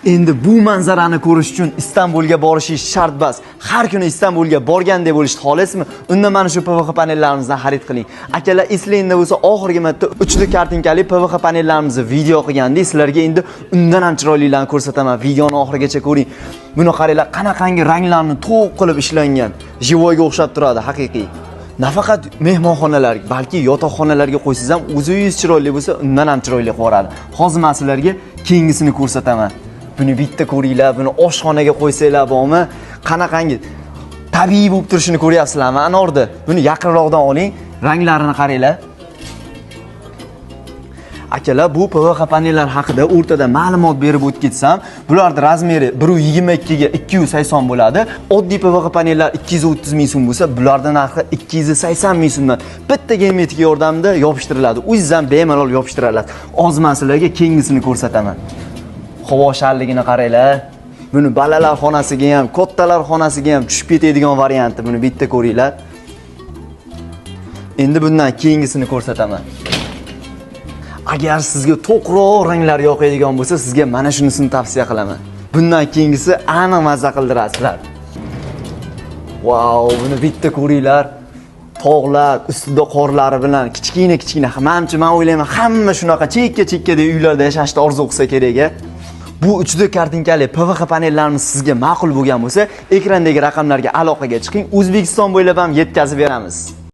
Endi bu manzarani ko'rish uchun Istanbulga borishingiz shart emas. Har kuni Istanbulga borgandek bo'lishni xohlaysizmi? Unda mana shu PVX panellarimizdan xarid qiling. Akalar, eslangda bo'lsa, oxirgi marta uchli kartinkali PVX panellarimizni video qilgandik. Sizlarga endi undan ham chiroylilarini ko'rsataman. Videoni oxirigacha ko'ring. Buni qaranglar, qanaqangi ranglarni to'q qilib ishlangan. Jivoyga o'xshab turadi, haqiqiy. Nafaqat mehmonxonalarga, balki yotoqxonalarga qo'ysangiz ham o'zingiz chiroyli bo'lsa, undan ham chiroyli qilib. Hozir men sizlarga kengisini ko'rsataman. Buni bitta ko'ringlar, buni oshxonaga qo'ysanglar bormi, qanaqangi tabiiy bo'lib turishini ko'ryapsizlarmi? Anorda buni yaqinroqdan oling, ranglarini qaranglar. Akalar, bu PVX panellar haqida o'rtada ma'lumot berib o'tib ketsam, bularning razmeri 1.22 ga 280 bo'ladi. Oddiy PVX panellar 230 ming so'm bo'lsa, bularning narxi 280 ming so'mdan bitta geometrik yordamida yopishtiriladi. O'zingizdan bemalol yopishtirasiz. Hozir men sizlarga kengisini ko'rsataman. Havo sharligini qaranglar. Buni balalar xonasiga ham, kattalar xonasiga ham tushib ketadigan varianti. Buni bitta ko'ringlar. Endi bundan keyingisini ko'rsataman. Agar sizga to'qroq ranglar yoqadigan bo'lsa, sizga mana shunisini tavsiya qilaman. Bundan keyingisi aniq mazza qildirasizlar. Wow, buni bitta ko'ringlar. Tog'lar, ustida qorlari bilan kichkina. Menimcha, men o'ylayman, hamma shunaqa chekka-chekkada uylarda yashashni orzu qilsa kerak-a. Bu 3D kartinkali PVX panellarimiz sizga ma'qul bo'lgan bo'lsa, ekrandagi raqamlarga aloqaga chiqing. O'zbekiston bo'ylab ham yetkazib beramiz.